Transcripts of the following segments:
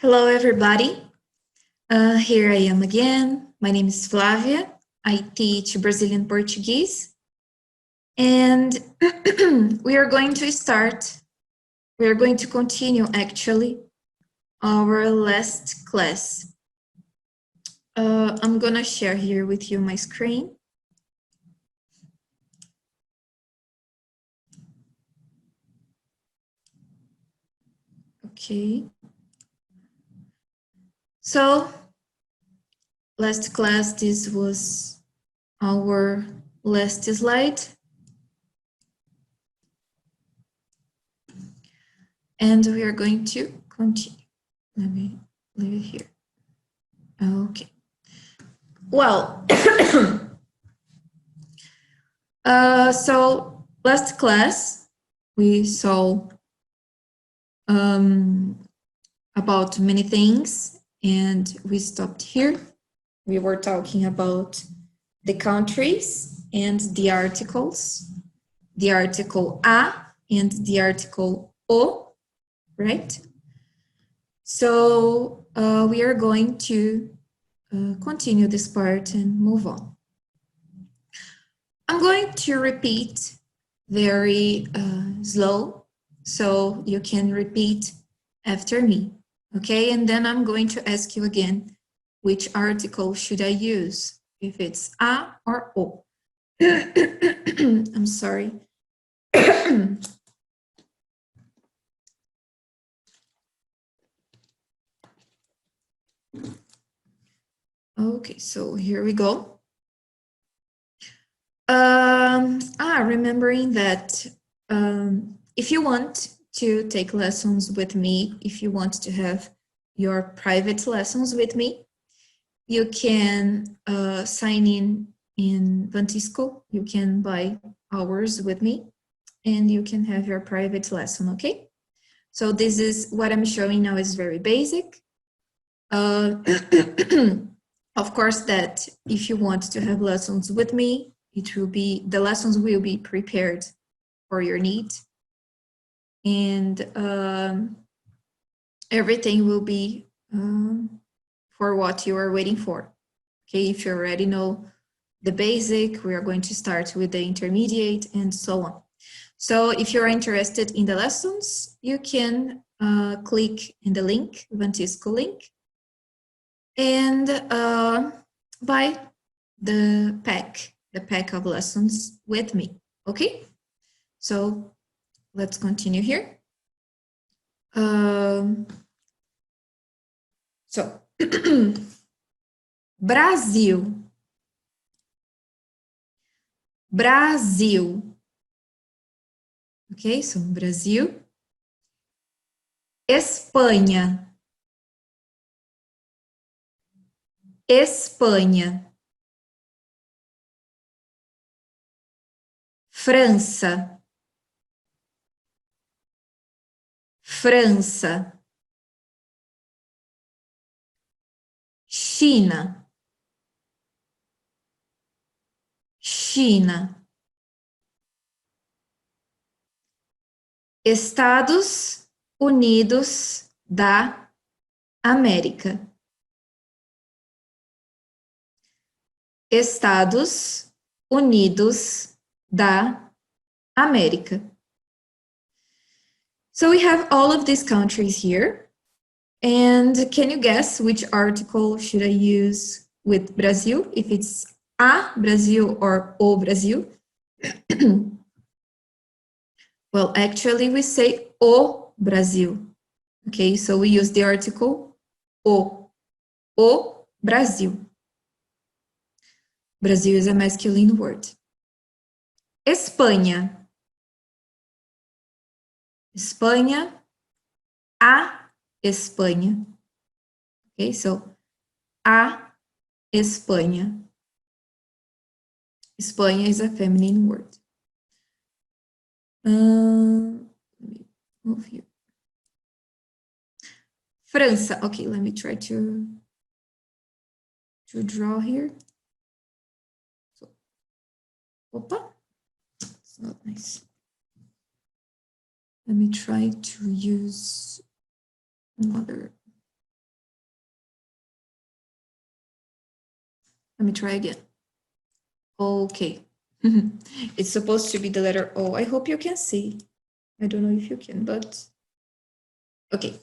Hello, everybody. Here I am again. My name is Flavia. I teach Brazilian Portuguese. And we are going to continue actually our last class. I'm going to share here with you my screen. Okay. So, last class, this was our last slide. And we are going to continue. Let me leave it here. Okay. Well, so last class, we saw about many things, and we stopped here. We were talking about the countries and the articles, the article a and the article o, right? So we are going to continue this part and move on. I'm going to repeat very slow, so you can repeat after me, okay? And then I'm going to ask you again, which article should I use? If it's a or o. I'm sorry. Okay, so here we go. Remembering that if you want to take lessons with me, if you want to have your private lessons with me, you can sign in Vantisco. You can buy hours with me, and you can have your private lesson, okay? So this is what I'm showing now is very basic. Of course, that if you want to have lessons with me, the lessons will be prepared for your need, and everything will be for what you are waiting for. Okay, if you already know the basic, we are going to start with the intermediate and so on. So if you're interested in the lessons, you can click in the link, Vantisco link, and buy the pack of lessons with me, okay? So let's continue here. Brasil. Brasil. Okay, so Brasil. Espanha. Espanha. França. França. China. China. Estados Unidos da América. Estados Unidos da América. So we have all of these countries here. And can you guess which article should I use with Brazil? If it's a Brazil or o Brazil? Well, actually we say o Brazil. Okay, so we use the article o Brazil. Brazil is a masculine word. Espanha. Espanha, a Espanha. Okay, so a Espanha. Espanha is a feminine word. Let me move here. França. Okay, let me try to draw here. So, opa, it's not nice. Let me try to use another Let me try again. Okay. It's supposed to be the letter O. I hope you can see. I don't know if you can, but okay.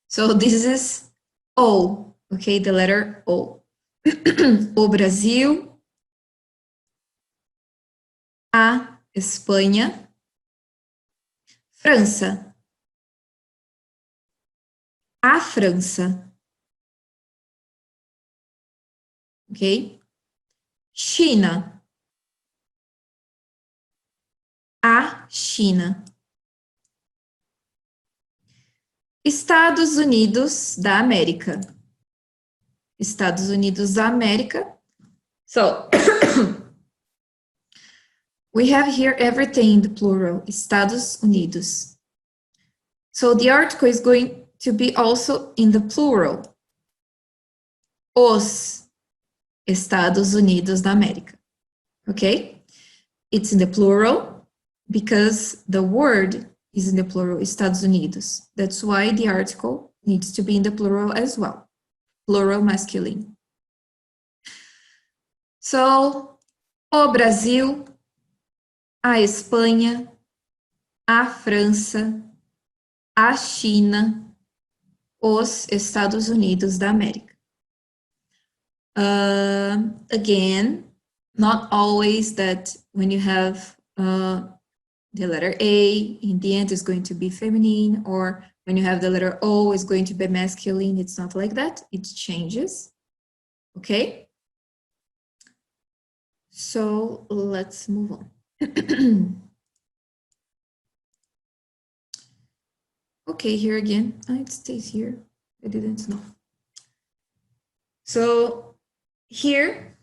So this is O, okay, the letter O. O Brasil, A Espanha, França, a França, ok? China, a China. Estados Unidos da América. Estados Unidos da América. So, we have here everything in the plural, Estados Unidos. So the article is going to be also in the plural. Os Estados Unidos da América. Okay? It's in the plural because the word is in the plural, Estados Unidos. That's why the article needs to be in the plural as well. Plural masculine. So, o Brasil, a Espanha, a França, a China, os Estados Unidos da América. Again, not always that when you have the letter A, in the end is going to be feminine, or when you have the letter O, is going to be masculine. It's not like that. It changes. Okay? So let's move on. Okay, here again. It stays here. I didn't know. So here,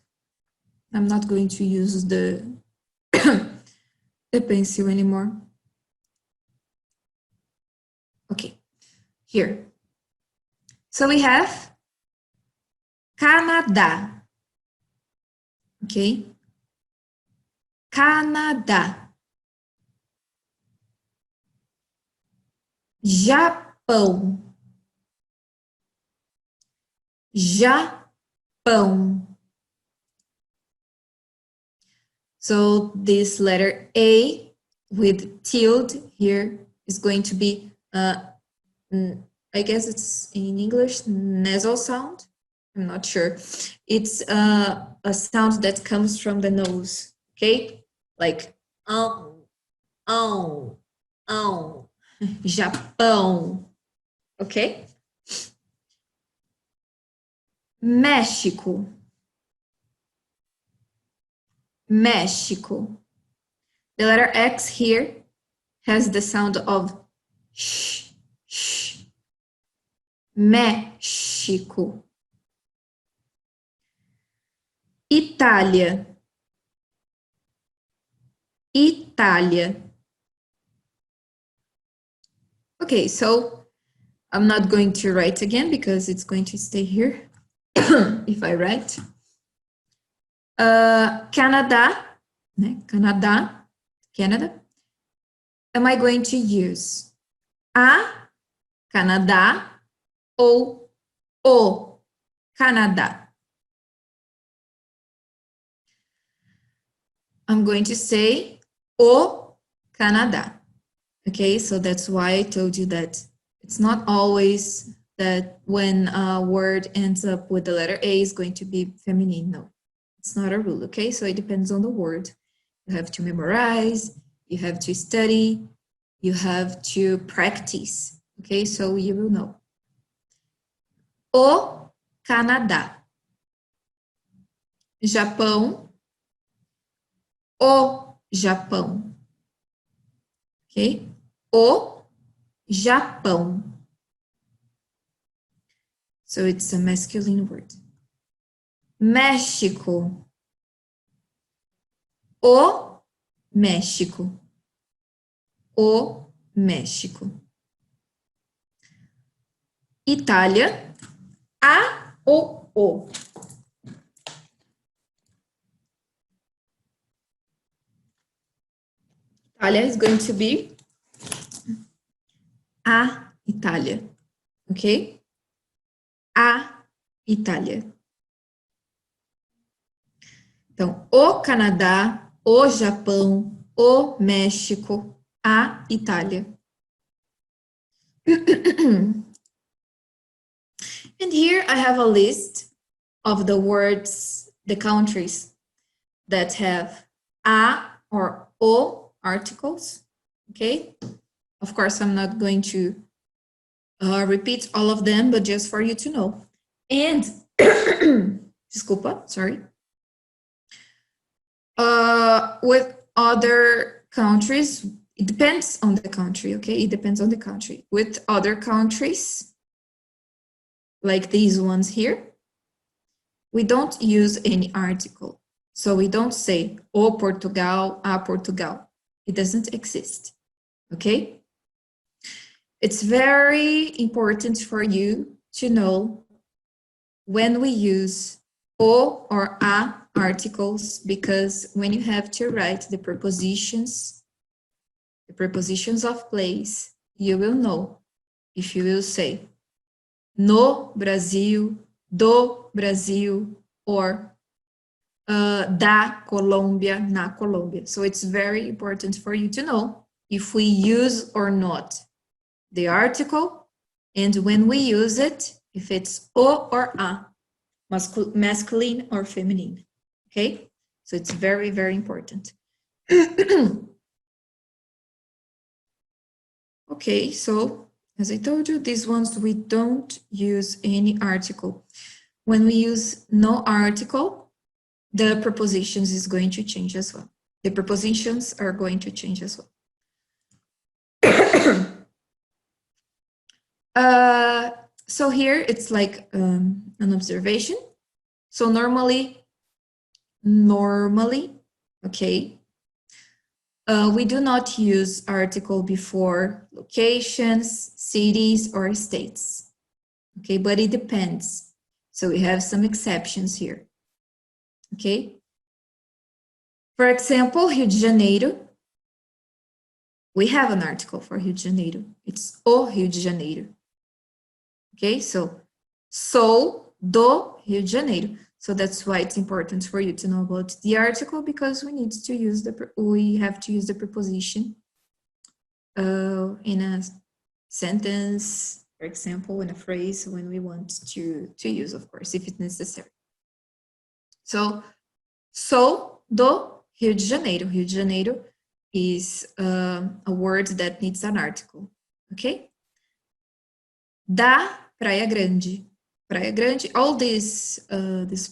I'm not going to use the pencil anymore. Okay, here. So we have Canadá. Okay, Canadá. Japão. Japão. So this letter A with tilde here is going to be, I guess it's in English, nasal sound. I'm not sure. It's a sound that comes from the nose, okay? Like, Japão, okay? México. México. The letter X here has the sound of sh, sh. México. Itália. Itália. Okay, so I'm not going to write again because it's going to stay here if I write. Canada, Canada, Canada. Am I going to use a Canadá ou o Canadá? I'm going to say o Canadá. Okay, so that's why I told you that it's not always that when a word ends up with the letter A is going to be feminine. No, it's not a rule, okay? So it depends on the word. You have to memorize, you have to study, you have to practice, okay? So you will know. O Canadá. Japão. O Japão. Ok? O Japão. So it's a masculine word. México. O México. O México. Itália. A ou o? Itália is going to be a Itália. Ok? A Itália. Então, o Canadá, o Japão, o México, a Itália. And here I have a list of the words, the countries that have a or o articles, okay? Of course, I'm not going to repeat all of them, but just for you to know. And, desculpa, sorry. With other countries, it depends on the country, okay? It depends on the country. With other countries, like these ones here, we don't use any article. So we don't say, o Portugal, a Portugal. It doesn't exist, okay? It's very important for you to know when we use o or a articles, because when you have to write the prepositions of place, you will know if you will say no Brasil, do Brasil, or da Colômbia, na Colômbia. So it's very important for you to know if we use or not the article, and when we use it, if it's o or a, masculine or feminine, okay? So it's very, very important. Okay, so as I told you, these ones, we don't use any article. When we use no article, the prepositions is going to change as well. The prepositions are going to change as well. So here it's like an observation. So normally, okay, we do not use article before locations, cities, or states. Okay, but it depends. So we have some exceptions here. Okay. For example, Rio de Janeiro. We have an article for Rio de Janeiro. It's o Rio de Janeiro. Okay, so sou do Rio de Janeiro. So that's why it's important for you to know about the article, because we need to use we have to use the preposition in a sentence, for example, in a phrase when we want to use, of course, if it's necessary. So, sou do Rio de Janeiro. Rio de Janeiro is a word that needs an article, okay? Da Praia Grande. Praia Grande, all these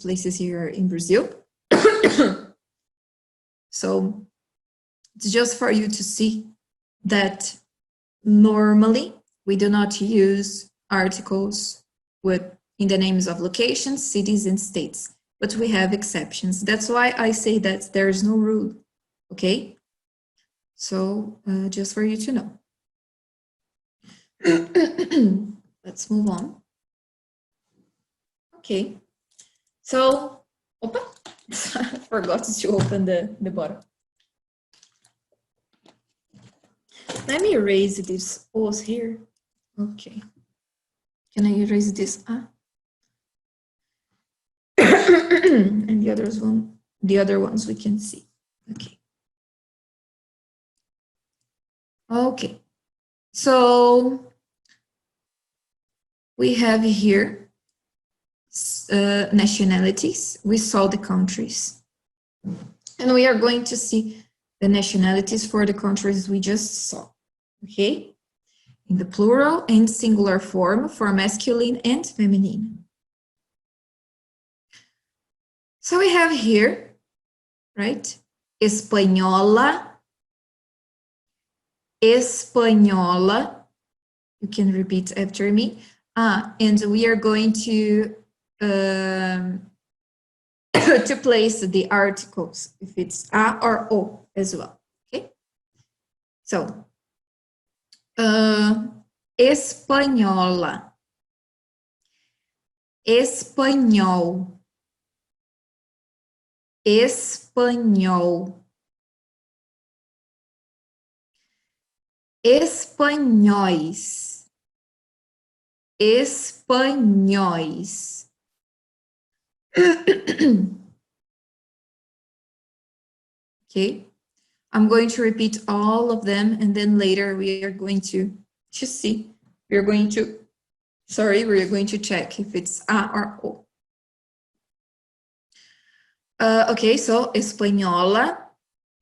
places here are in Brazil. So it's just for you to see that normally we do not use articles in the names of locations, cities, and states, but we have exceptions. That's why I say that there's no rule, okay? So just for you to know. Let's move on. Okay, so, opa, forgot to open the bottle. Let me erase this O's here. Okay, can I erase this A? And the other ones we can see. Okay. Okay, so we have here nationalities. We saw the countries, and we are going to see the nationalities for the countries we just saw, okay? In the plural and singular form for masculine and feminine. So we have here, right? Espanhola, Espanhola. You can repeat after me. And we are going to to place the articles if it's a or o as well. Okay. So espanhola, espanhol, espanhol, espanhóis, espanhóis. okay? I'm going to repeat all of them, and then later we are going to see. We're going to check if it's A or O. Okay, so espanhola,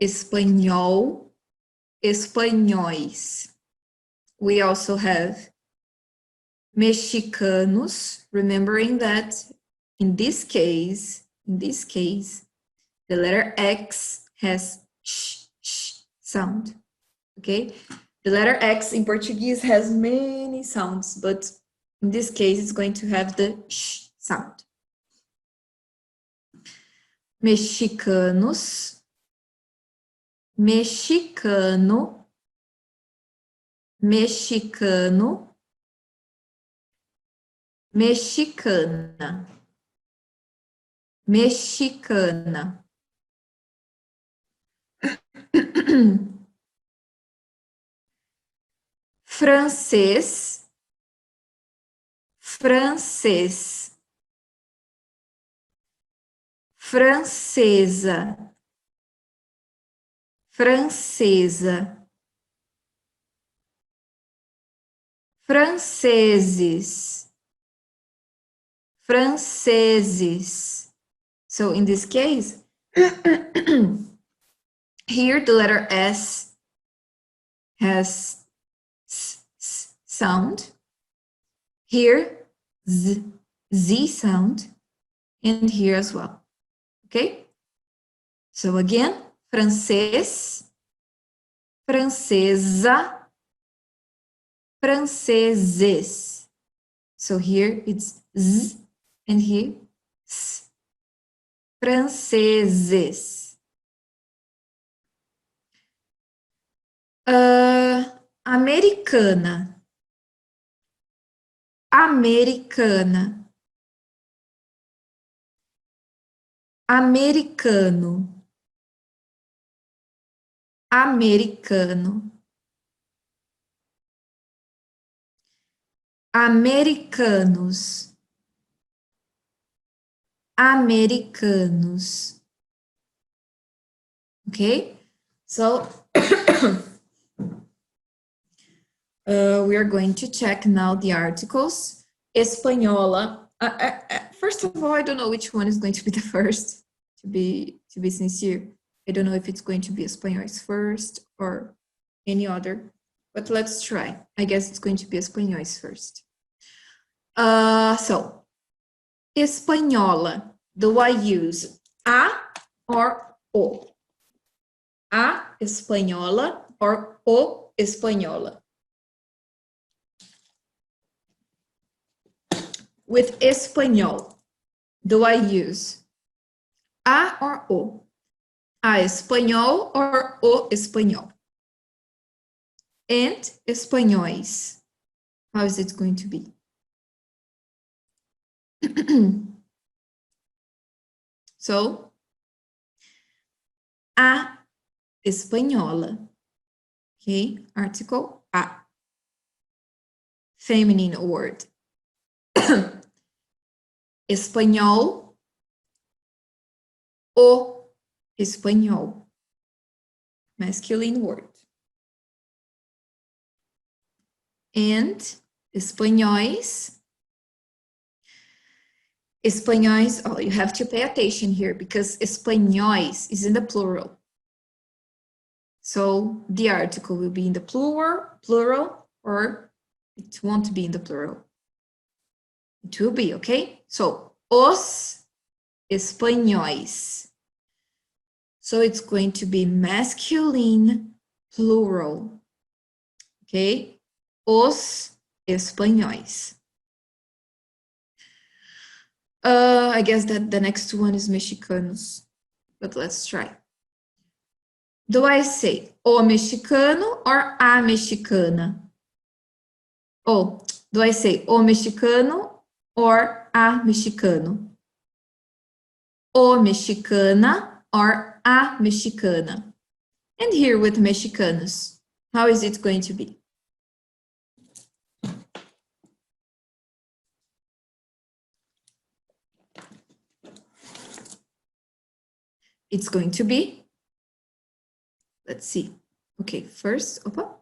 espanhol, espanhóis. We also have mexicanos, remembering that in this case, the letter X has sh sound, okay? The letter X in Portuguese has many sounds, but in this case, it's going to have the sh sound. Mexicanos, mexicano, mexicano, mexicana, mexicana. Francês, francês, francesa, francesa, franceses, franceses. So in this case, here the letter S has sound. Here, Z sound, and here as well. Okay? So again, francês, francesa, franceses. So here it's Z, and here S. Franceses. Americana. Americana. Americano. Americano. Americanos. Americanos. Okay, so we are going to check now the articles. Espanhola. First of all, I don't know which one is going to be the first. To be sincere, I don't know if it's going to be espanhóis first or any other. But let's try. I guess it's going to be espanhóis first. So, espanhola. Do I use a or o? A espanhola or o espanhola? With espanhol, do I use a or o? A espanhol or o espanhol? And espanhóis, how is it going to be? So, a espanhola, okay, article a, feminine word. Espanhol, o espanhol, masculine word. And espanhóis, espanhóis, oh, you have to pay attention here because espanhóis is in the plural. So the article will be in the plural, or it won't be in the plural. It will be, okay? So, os espanhóis. So it's going to be masculine plural, okay? Os espanhóis. I guess that the next one is mexicanos, but let's try. Do I say o mexicano or a mexicana? Oh, do I say o mexicano or a mexicano? O mexicana or a mexicana? And here with mexicanos, how is it going to be? It's going to be Let's see. Okay, first, opa.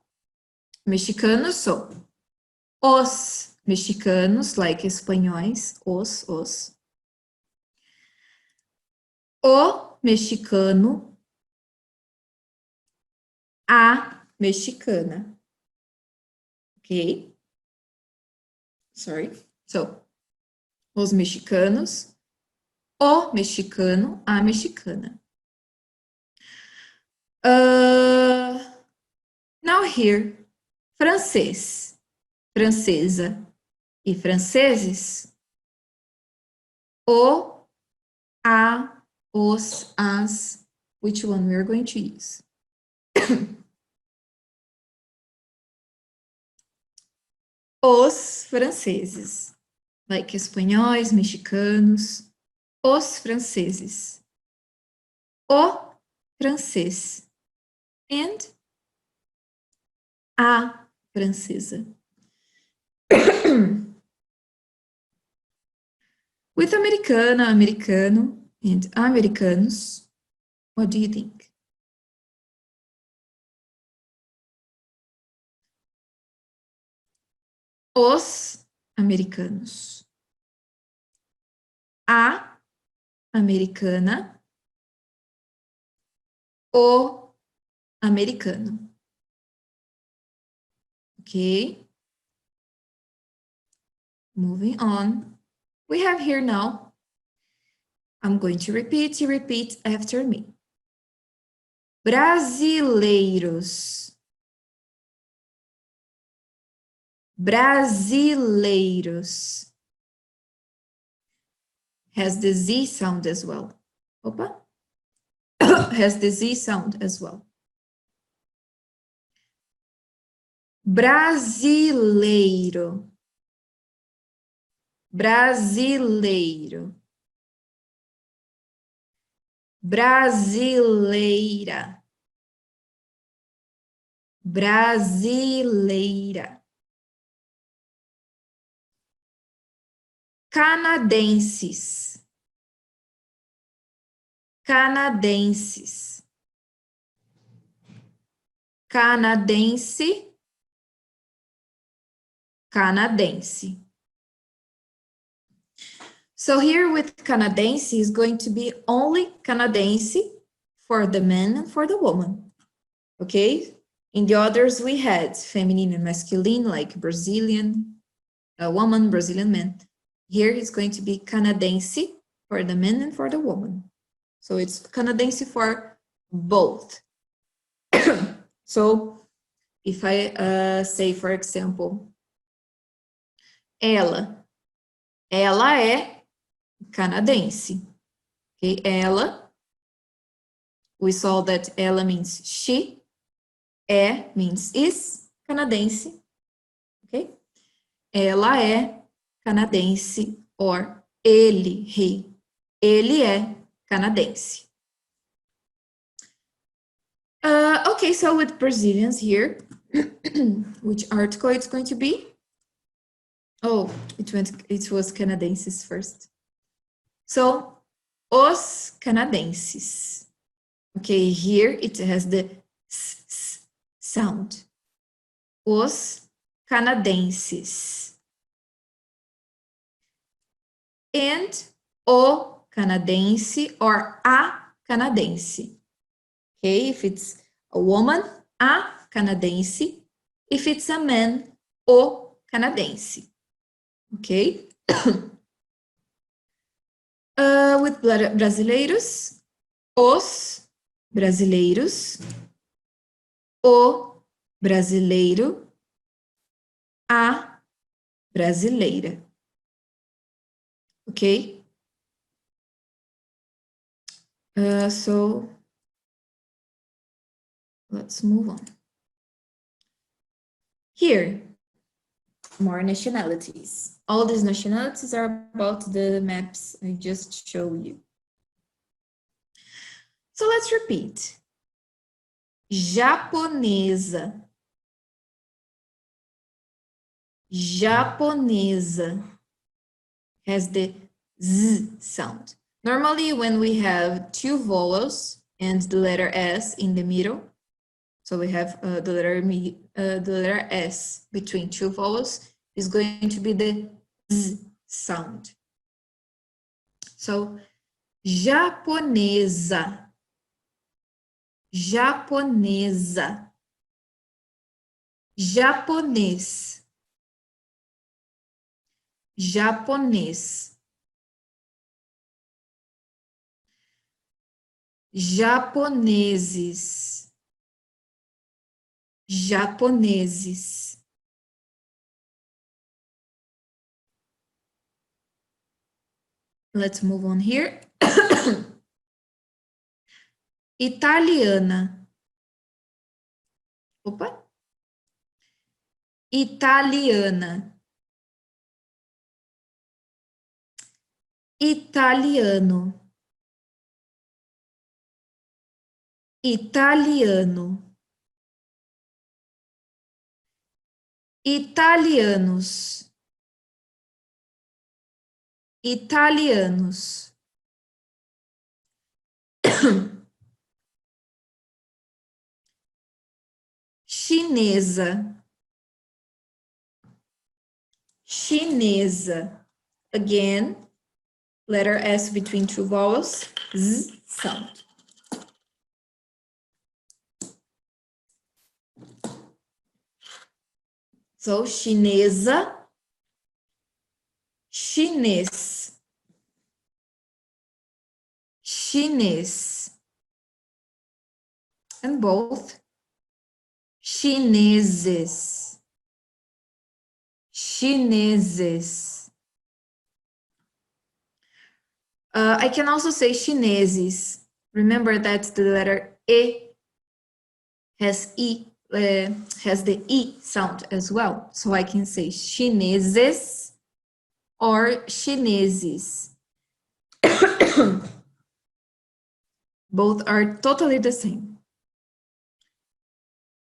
Mexicanos são os mexicanos, like espanhóis, os. O mexicano, a mexicana. Ok? Sorry. So, os mexicanos, o mexicano, a mexicana. Now here, francês, francesa e franceses, o, a, os, as, which one we are going to use? Os franceses, like espanhóis, mexicanos, os franceses, o francês, and a francesa. With americana, americano, and americanos, what do you think? Os americanos. A americana. O americano. Okay. Moving on. We have here now, I'm going to repeat, you repeat after me. Brasileiros. Brasileiros. Has the Z sound as well. Opa. Has the Z sound as well. Brasileiro. Brasileiro. Brasileira. Brasileira. Canadenses. Canadenses. Canadense. Canadense. So here with Canadense is going to be only Canadense for the man and for the woman. Okay? In the others we had feminine and masculine, like Brazilian woman, Brazilian man. Here it's going to be Canadense for the man and for the woman. So it's Canadense for both. So if I say, for example, ela é canadense. Okay, ela, we saw that ela means she, means is, canadense. Okay? Ela é canadense, or ele é canadense. Okay, so with Brazilians here, which article it's going to be? Oh, it was canadenses first. So, os canadenses. Okay, here it has the s sound. Os canadenses. And o canadense or a canadense. Okay, if it's a woman, a canadense. If it's a man, o canadense. Okay? With brasileiros, os brasileiros, o brasileiro, a brasileira. Okay? So let's move on. Here, more nationalities. All these nationalities are about the maps I just showed you. So let's repeat. Japonesa. Japonesa has the Z sound. Normally, when we have two vowels and the letter S in the middle, So we have the letter S between two vowels is going to be the Z sound. So, japonesa, japonesa, japonês, japonês, japoneses, japoneses. Let's move on here. Italiana. Opa. Italiana. Italiano. Italiano. Italianos. Italianos. Chinesa. Chinesa. Again, letter S between two vowels, Z sound. So, chinesa, chinês, chinês, and both chineses, chineses. I can also say chineses. Remember that the letter E has the E sound as well. So I can say chineses or chineses. Both are totally the same.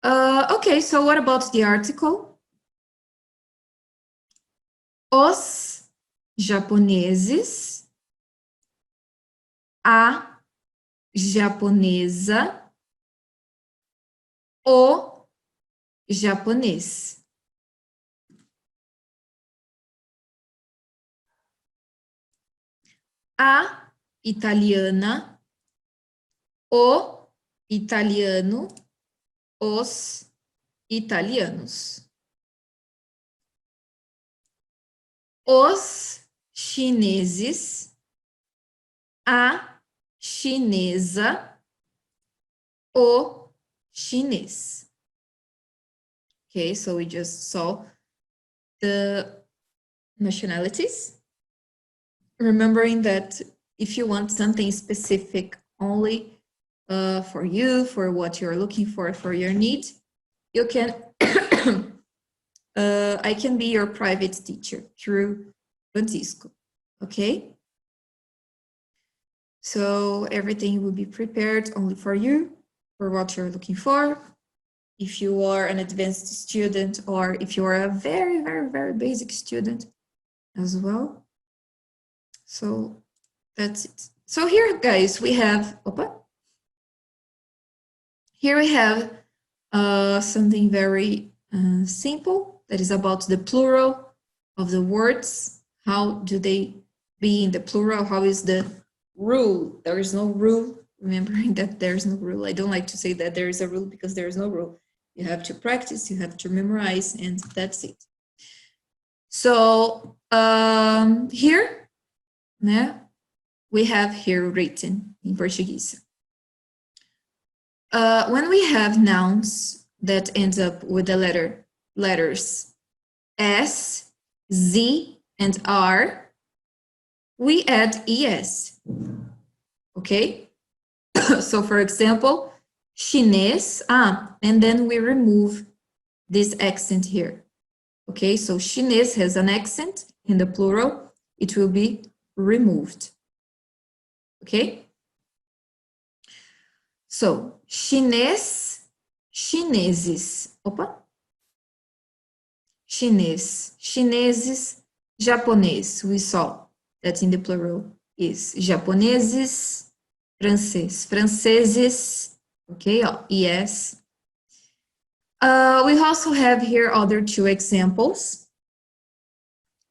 Okay, so what about the article? Os japoneses, a japonesa, o japonês. A italiana, o italiano, os italianos. Os chineses, a chinesa, o chinês. Okay, so we just saw the nationalities. Remembering that if you want something specific only for you, for what you're looking for your need, you can, I can be your private teacher through Vantisco, okay? So everything will be prepared only for you, for what you're looking for. If you are an advanced student or if you are a very, very, very basic student as well. So that's it. So here, guys, we have, here we have something very simple that is about the plural of the words. How do they be in the plural? How is the rule? There is no rule. Remembering that there's no rule. I don't like to say that there is a rule because there is no rule. You have to practice, you have to memorize, and that's it. So here, we have here written in Portuguese. When we have nouns that ends up with the letters S, Z, and R, we add ES, okay? So for example, chinês, and then we remove this accent here. Okay, so chinês has an accent in the plural, it will be removed. Okay? So, chinês, chineses. Chinês, chineses, japonês. We saw that in the plural is japoneses, francês, franceses. Okay, ES. We also have here other two examples.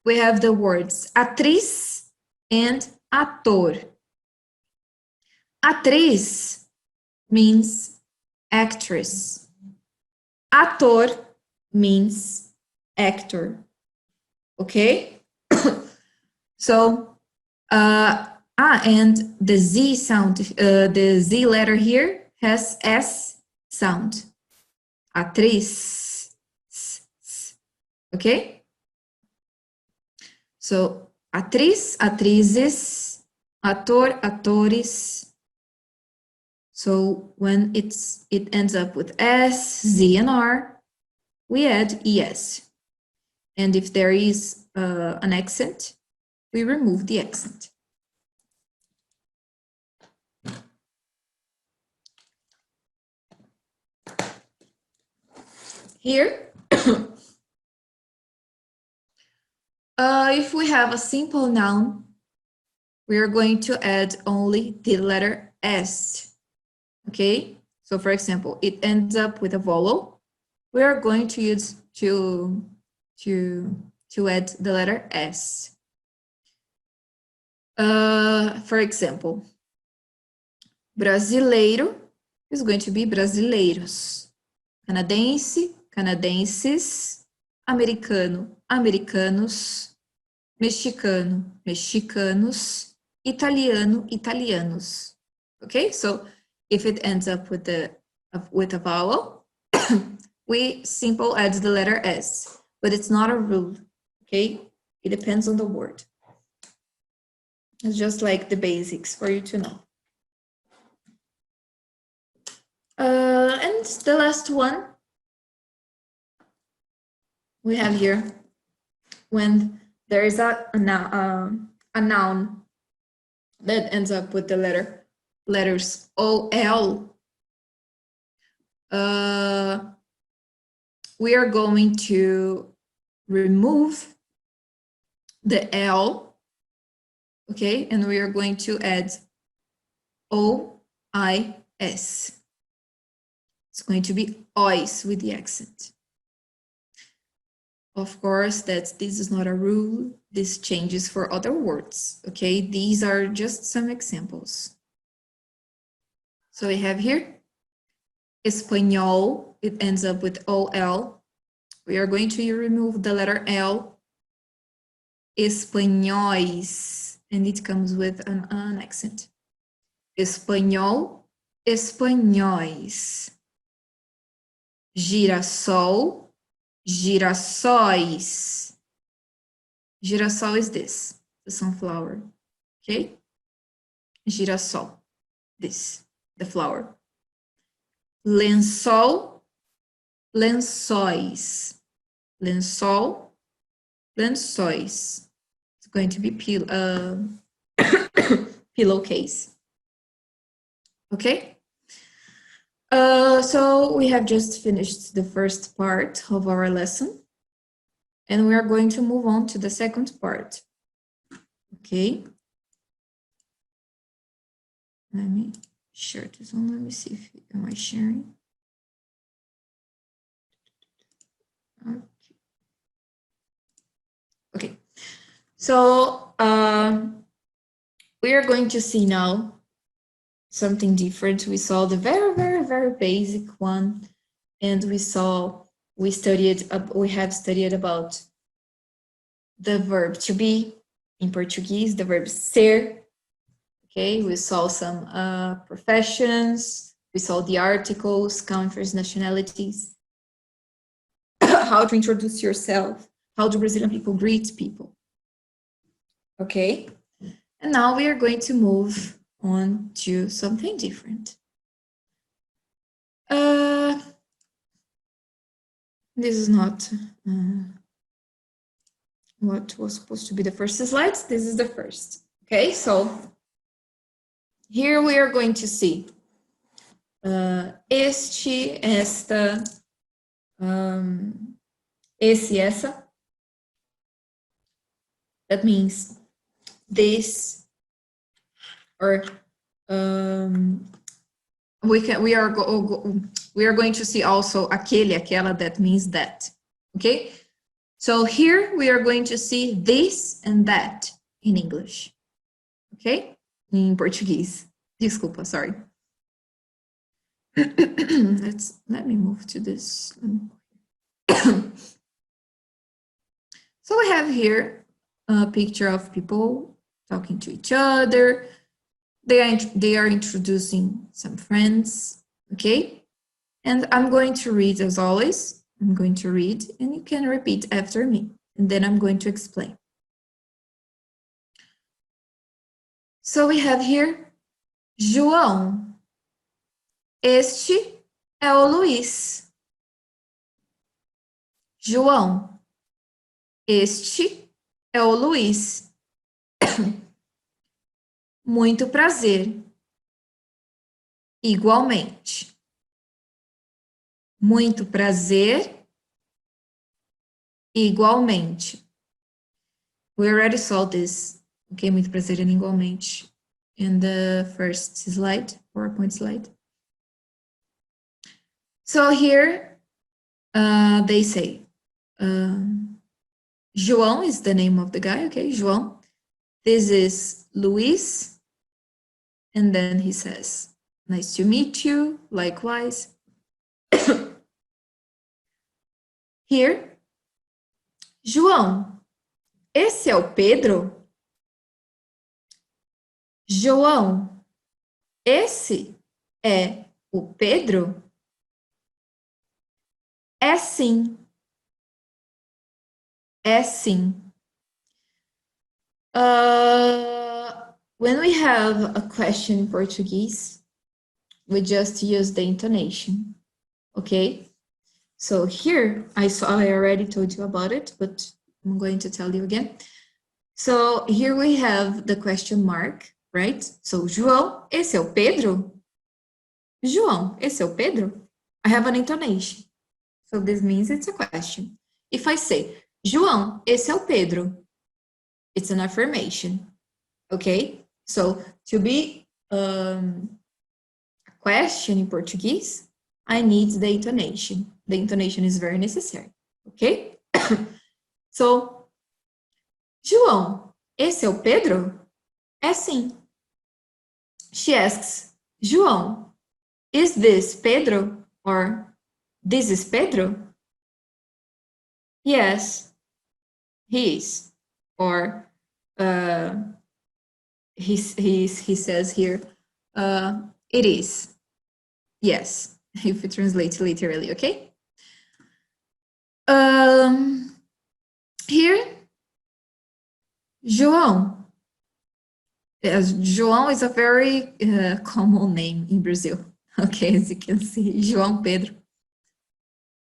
We have the words atriz and ator. Atriz means actress. Ator means actor. Okay? So, and the Z sound, the Z letter here has S sound. Atriz. Okay? So, atriz, atrizes, ator, atores. So when it ends up with S, Z, and R, we add ES. And if there is an accent, we remove the accent. Here, if we have a simple noun, we are going to add only the letter S. Okay, so for example, it ends up with a vowel. We are going to use to add the letter S. For example, brasileiro is going to be brasileiros. Canadense, canadenses. Americano, americanos. Mexicano, mexicanos. Italiano, italianos. Okay, so if it ends up with a vowel, we simple add the letter S, but it's not a rule. Okay, it depends on the word. It's just like the basics for you to know. And the last one we have here, when there is a noun that ends up with the letters OL, we are going to remove the L, okay, and we are going to add OIS. It's going to be ois with the accent. Of course, this is not a rule. This changes for other words, okay? These are just some examples. So we have here, espanhol, it ends up with OL. We are going to remove the letter L, espanhóis, and it comes with an accent. Espanhol, espanhóis. Girassol, girassóis. Girassol is this, the sunflower, okay? Girassol, this, the flower. Lençol, lençóis. Lençol, lençóis. It's going to be pillowcase, okay? So we have just finished the first part of our lesson, and we are going to move on to the second part. Okay. Let me share this one. Let me see if am I sharing. Okay. So we are going to see now something different. We saw the very basic one, and we have studied about the verb to be in Portuguese, the verb ser. Okay, we saw some professions, we saw the articles, countries, nationalities, how to introduce yourself, how do Brazilian people greet people. Okay, and now we are going to move on to something different. This is not what was supposed to be the first slides. This is the first. Okay, so here we are going to see este, esta, esse, essa. That means this, or We are going to see also aquele, aquela, that means that. Okay? So here we are going to see this and that in English. Okay? In Portuguese. Desculpa, sorry. Let me move to this. So we have here a picture of people talking to each other. They are introducing some friends, okay? And I'm going to read as always. I'm going to read and you can repeat after me. And then I'm going to explain. So we have here, João. Este é o Luiz. João. Este é o Luiz. Muito prazer. Igualmente. Muito prazer. Igualmente. We already saw this. Okay, muito prazer and igualmente. In the first slide, PowerPoint slide. So here they say, João is the name of the guy, okay, João. This is Luis. And then he says, nice to meet you, likewise. Here, João, esse é o Pedro? João, esse é o Pedro? É sim. É sim. When we have a question in Portuguese, we just use the intonation, okay? So here, I already told you about it, but I'm going to tell you again. So here we have the question mark, right? So, João, esse é o Pedro? João, esse é o Pedro? I have an intonation. So this means it's a question. If I say, João, esse é o Pedro, it's an affirmation, okay? So to be a question in Portuguese, I need the intonation. The intonation is very necessary, okay? So, João, esse é o Pedro? É sim. She asks, João, is this Pedro? Or this is Pedro? Yes, he is. Or he says here, it is. Yes, if we translate literally, okay? Here, João. João is a very common name in Brazil. Okay, as you can see, João Pedro.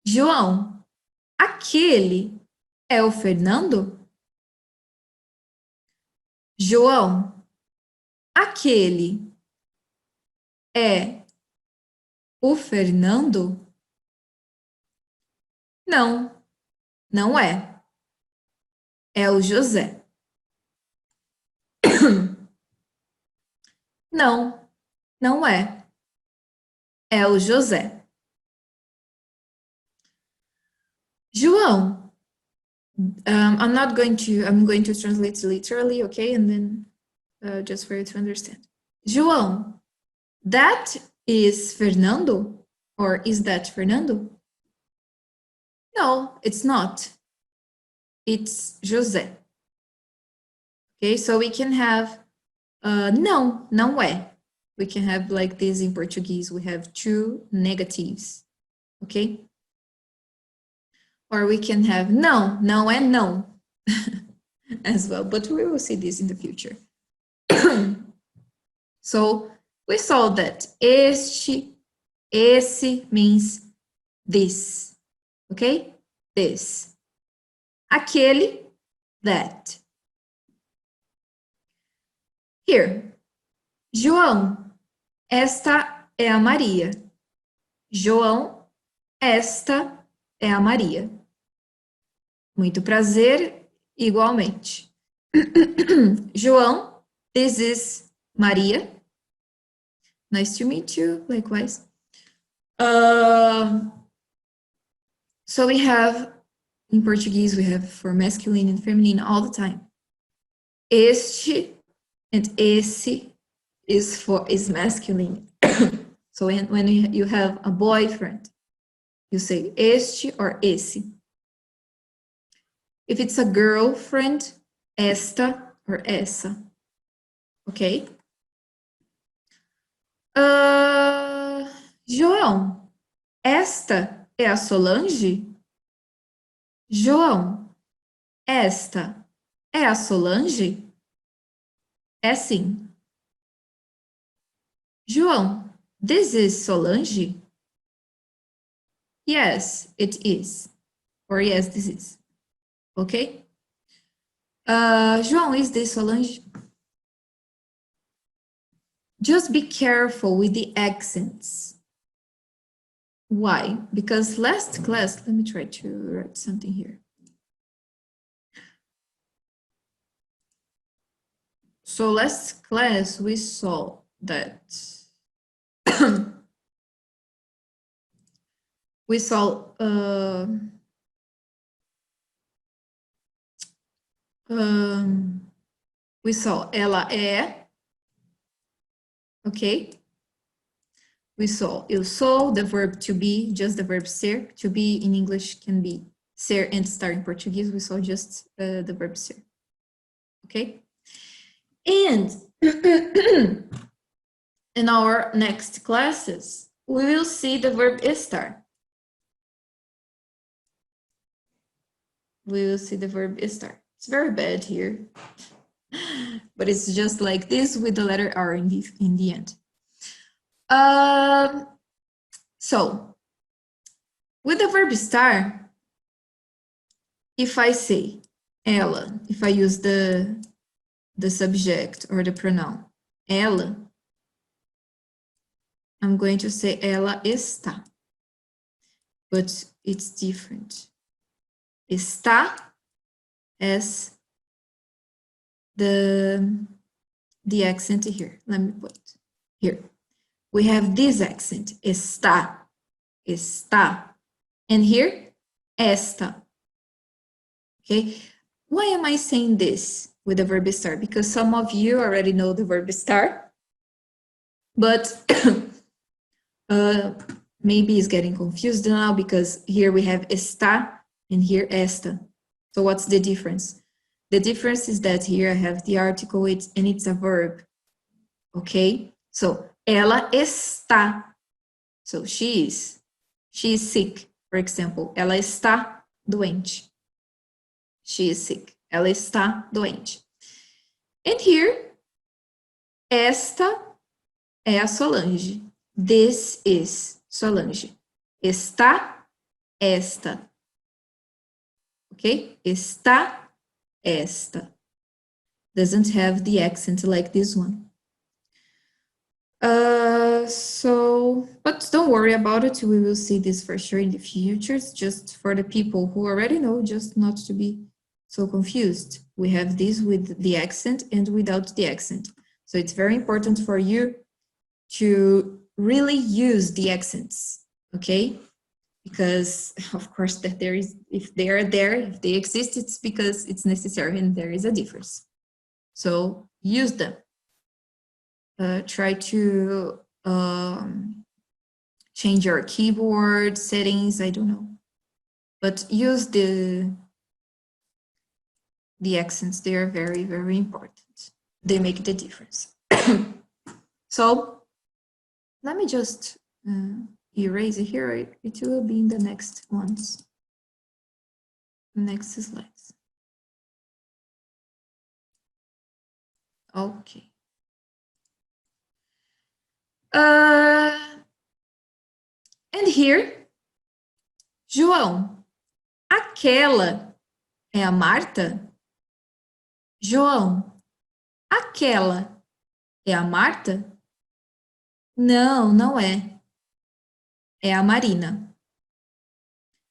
João, aquele é o Fernando? João, aquele é o Fernando? Não, não é. É o José. Não, não é. É o José. João, I'm going to translate literally, okay? And then just for you to understand. João, that is Fernando? Or is that Fernando? No, it's not. It's José. Okay, so we can have não, não é. We can have like this in Portuguese. We have two negatives, okay? Or we can have não, não é não as well, but we will see this in the future. So we saw that este, esse means this, okay? This. Aquele, that. Here, João, esta é a Maria. João, esta é a Maria. Muito prazer, igualmente. João, this is Maria. Nice to meet you, likewise. So we have, in Portuguese, we have for masculine and feminine all the time. Este and esse is masculine. So when you have a boyfriend, you say este or esse. If it's a girlfriend, esta or essa. Okay? João, esta é a Solange? João, esta é a Solange? É sim. João, this is Solange? Yes, it is. Or yes, this is. Okay? João, is this Solange? Just be careful with the accents. Why? Because last class, let me try to write something here. So last class, we saw that we saw ela é, okay? We saw eu sou, the verb to be, just the verb ser. To be in English can be ser and estar in Portuguese. We saw just the verb ser, okay? And in our next classes, we will see the verb estar. We will see the verb estar. It's very bad here, but it's just like this with the letter R in the end. So, with the verb estar, if I say ela, if I use the subject or the pronoun ela, I'm going to say ela está, but it's different. Está as the accent here. Let me put here. We have this accent, está, está, and here, esta. Okay, why am I saying this with the verb estar? Because some of you already know the verb estar, but maybe it's getting confused now because here we have está and here esta. So what's the difference? The difference is that here I have the article and it's a verb. Okay, so ela está. So she is sick, for example. Ela está doente. She is sick. Ela está doente. And here, esta é a Solange. This is Solange. Está, esta. Okay? Está, esta. Doesn't have the accent like this one. But don't worry about it. We will see this for sure in the future. It's just for the people who already know, just not to be so confused. We have this with the accent and without the accent. So it's very important for you to really use the accents, okay? Because of course that there is, if they are there, if they exist, it's because it's necessary and there is a difference. So use them. Try to change your keyboard settings, I don't know. But use the accents, they are very, very important. They make the difference. So let me just erase it here. It will be in the next ones, next slides. Okay. And here, João, aquela é a Marta? João, aquela é a Marta? Não, não é. É a Marina.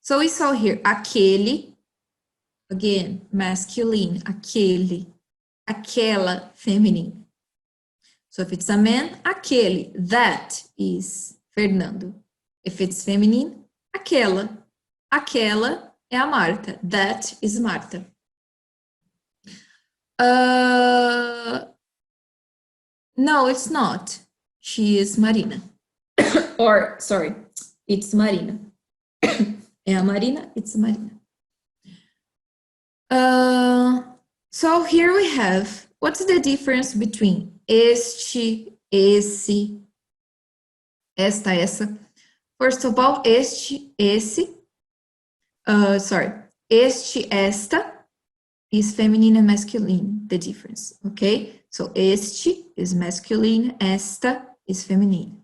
So we saw here, aquele, again, masculine, aquele, aquela, feminine. So if it's a man, aquele, that is Fernando. If it's feminine, akela. Akela é a Marta. That is Marta. No, it's not. She is Marina. Or, sorry, it's Marina. É a Marina, it's Marina. So here we have, what's the difference between este, esse, esta, essa? First of all, este, esse, este, esta is feminine and masculine, the difference, okay? So este is masculine, esta is feminine.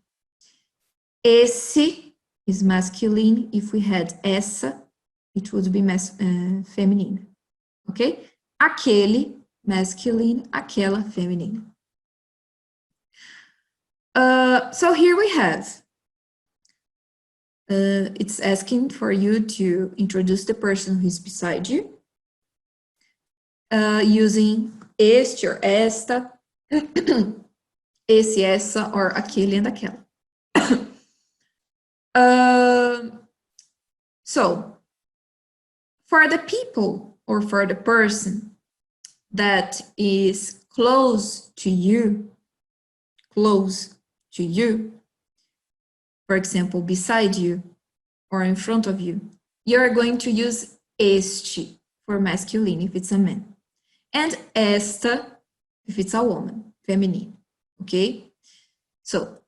Esse is masculine. If we had essa, it would be feminine, okay? Aquele, masculine, aquela, feminine. So here we have, it's asking for you to introduce the person who is beside you, using este or esta, esse, essa, or aquele and aquela. So, for the people or for the person that is close to you, for example, beside you or in front of you, you're going to use este for masculine if it's a man, and esta if it's a woman, feminine, okay? So,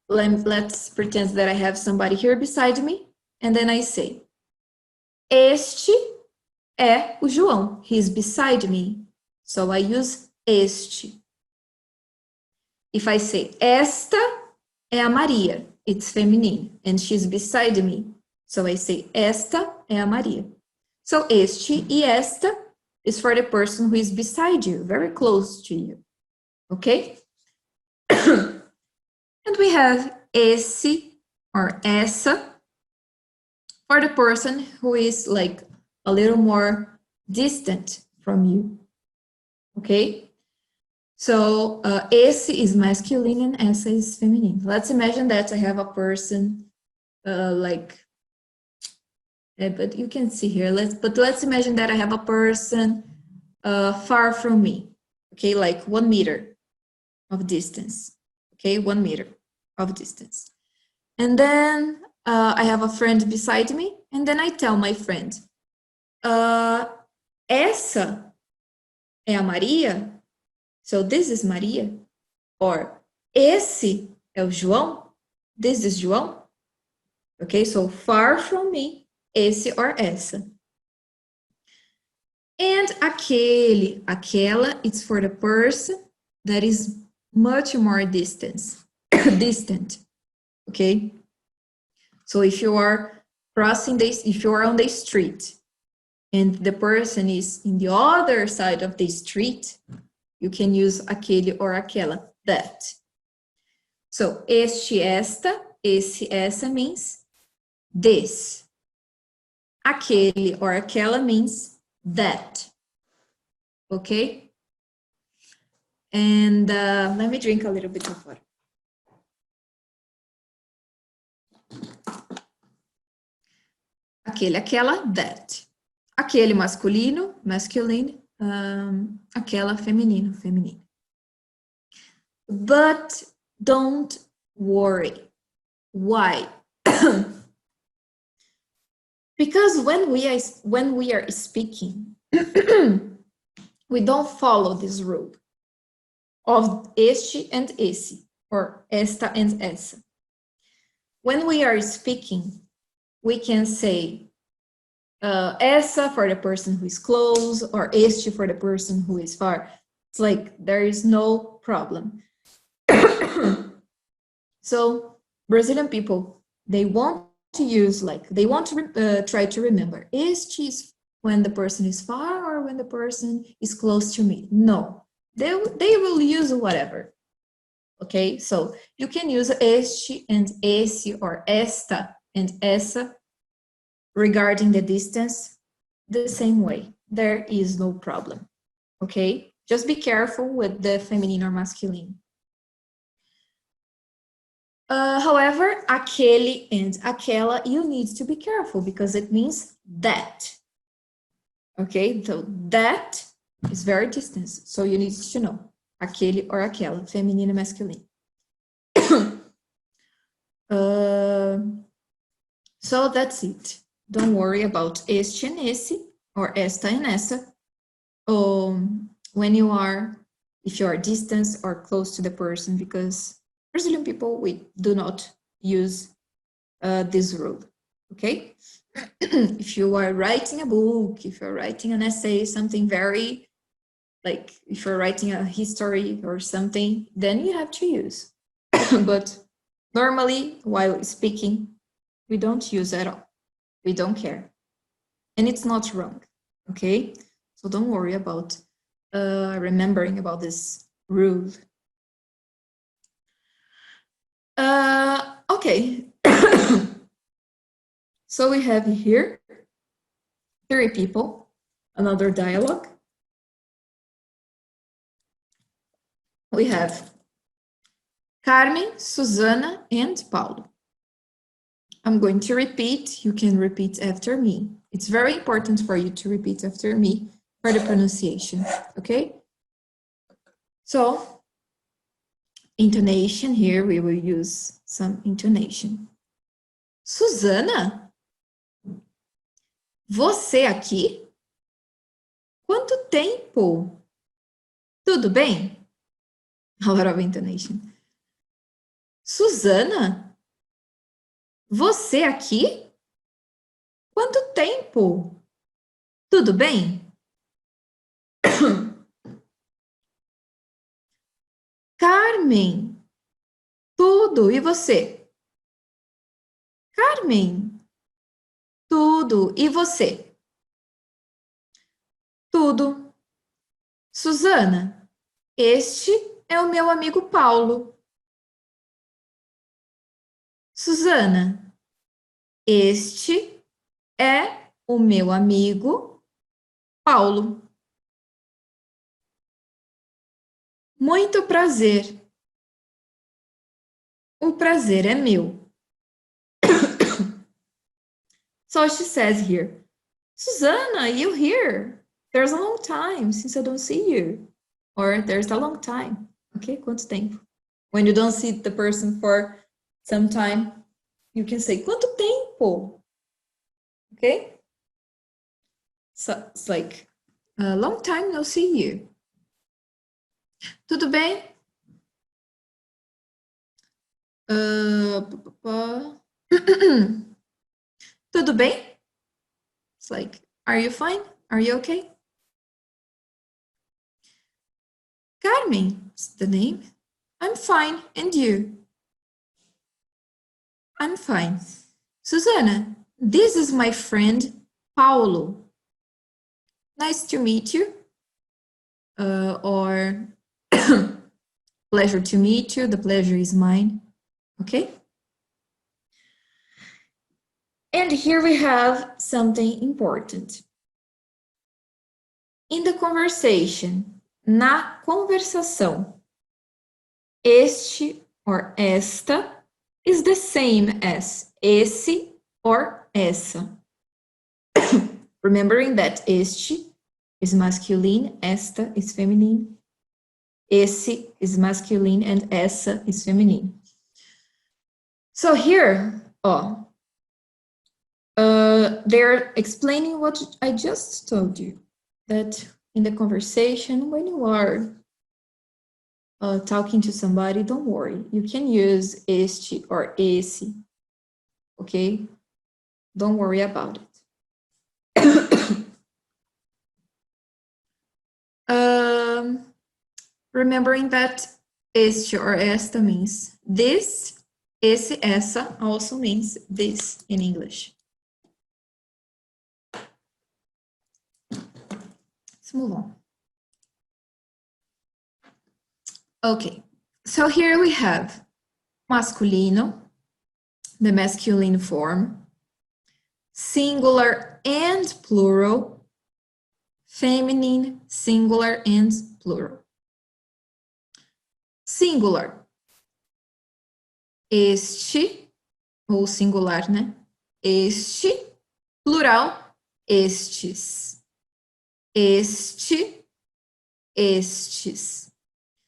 let's pretend that I have somebody here beside me, and then I say, este é o João, he's beside me, so I use este. If I say, esta é a Maria, it's feminine, and she's beside me, so I say, esta é a Maria. So, este e esta is for the person who is beside you, very close to you, okay? And we have esse or essa for the person who is like a little more distant from you, okay? So esse is masculine and essa is feminine. Let's imagine that I have a person but you can see here, let's imagine that I have a person far from me, okay, like 1 meter of distance, okay, 1 meter of distance. And then I have a friend beside me, and then I tell my friend, essa é a Maria, so this is Maria, or esse é o João, this is João, okay, so far from me, esse or essa. And aquele, aquela, it's for the person that is much more distant, okay? So if you are crossing this, if you are on the street and the person is in the other side of the street, you can use aquele or aquela, that. So este, esta, esse, essa means this. Aquele or aquela means that, okay? And let me drink a little bit of water. Aquele, aquela, that. Aquele masculino, masculine, aquela feminino, feminine. But don't worry. Why? Because when we are speaking, we don't follow this rule of este and esse, or esta and essa. When we are speaking, we can say essa for the person who is close, or este for the person who is far. It's like there is no problem. So Brazilian people, they want to use, like, they want to try to remember, este is when the person is far or when the person is close to me. No, they will use whatever. Okay, so you can use este and esse, or esta and essa regarding the distance the same way. There is no problem. Okay, just be careful with the feminine or masculine. However, aquele and akela, you need to be careful because it means that. Okay, so that is very distant. So you need to know aquele or aquela, feminino and masculine. So that's it. Don't worry about este and esse or esta and essa. When you are, if you are distant or close to the person, because Brazilian people, we do not use this rule, okay? If you are writing a book, if you're writing an essay, something very, like if you're writing a history or something, then you have to use. But normally, while speaking, we don't use at all. We don't care. And it's not wrong, okay? So don't worry about remembering about this rule. Okay. So we have here 3 people, another dialogue. We have Carmen, Susana, and Paulo. I'm going to repeat. You can repeat after me. It's very important for you to repeat after me for the pronunciation, okay? So, intonation here, we will use some intonation. Susana, você aqui? Quanto tempo? Tudo bem? A lot of intonation. Susana, você aqui? Quanto tempo? Tudo bem? Carmen, tudo, e você? Carmen, tudo, e você? Tudo. Susana, este é o meu amigo Paulo. Susana, este é o meu amigo Paulo. Muito prazer. O prazer é meu. So she says here, Susana, you here? There's a long time since I don't see you. Or there's a long time. Okay, quanto tempo? When you don't see the person for some time, you can say, quanto tempo? Okay? So it's like, a long time no see you. Tudo bem? Tudo bem? It's like, are you fine? Are you okay? Carmen is the name. I'm fine, and you? I'm fine. Susana, this is my friend Paulo. Nice to meet you. Or pleasure to meet you. The pleasure is mine. Okay? And here we have something important. In the conversation, na conversação, este or esta is the same as esse or essa. Remembering that este is masculine, esta is feminine, esse is masculine, and essa is feminine. So here, they're explaining what I just told you, that in the conversation, when you are talking to somebody, don't worry. You can use este or esse, okay? Don't worry about it. Remembering that este or esta means this, esse, essa also means this in English. Let's move on. Okay, so here we have masculino, the masculine form, singular and plural, feminine, singular and plural. Singular. este, ou singular, né? Este, plural, estes. Este, estes.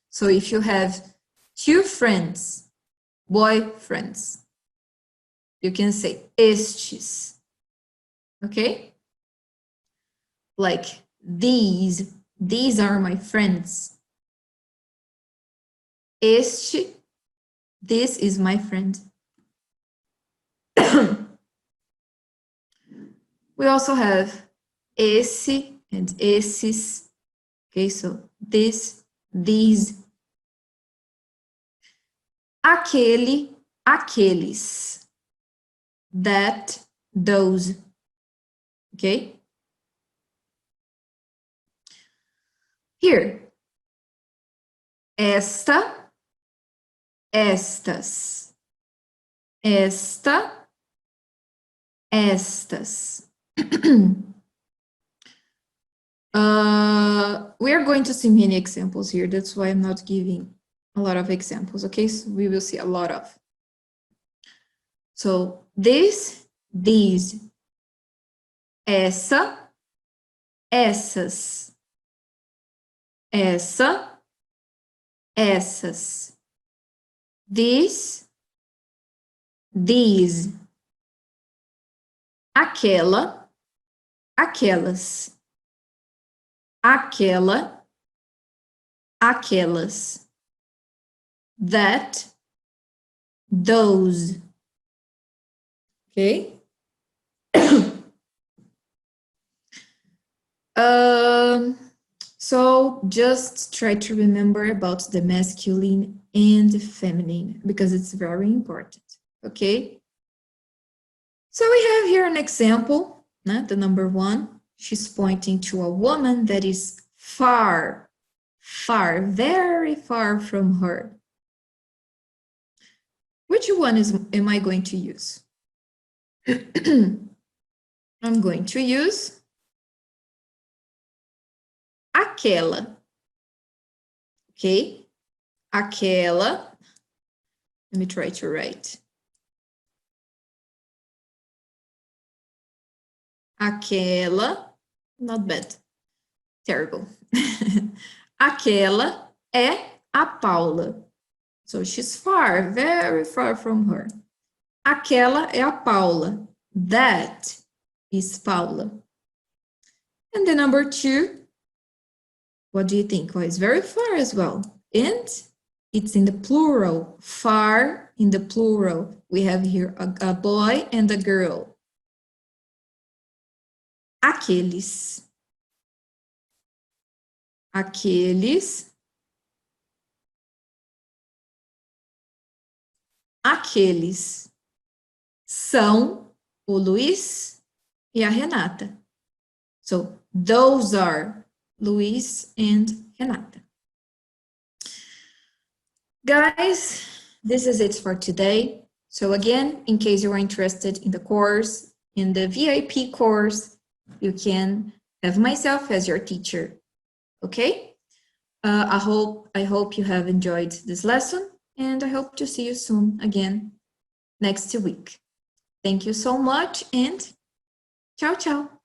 So if you have two friends, boyfriends, you can say estes. Okay? Like these are my friends. Este, this is my friend. We also have esse and esses. Okay, so this, these. Aquele, aqueles. That, those. Okay? Here. Esta, estas. Esta, estas. We are going to see many examples here. That's why I'm not giving a lot of examples, okay? So we will see a lot of. So this, these, essa, essas, essa, essas, this, these, aquela, aquelas, aquela, aquelas, that, those. Okay? So just try to remember about the masculine and the feminine because it's very important. Okay? So we have here an example, the number 1. She's pointing to a woman that is far, far, very far from her. Which one am I going to use? I'm going to use aquela. Okay? Aquela. Let me try to write. Aquela. Not bad. Terrible. Aquela é a Paula. So she's far, very far from her. Aquela é a Paula. That is Paula. And the number 2, what do you think? Well, it's very far as well. And it's in the plural. Far in the plural. We have here a boy and a girl. Aqueles. Aqueles. Aqueles são o Luiz e a Renata. So, those are Luiz and Renata. Guys, this is it for today. So again, in case you are interested in the course, in the VIP course, you can have myself as your teacher. Okay? I hope you have enjoyed this lesson, and I hope to see you soon again next week. Thank you so much, and ciao, ciao.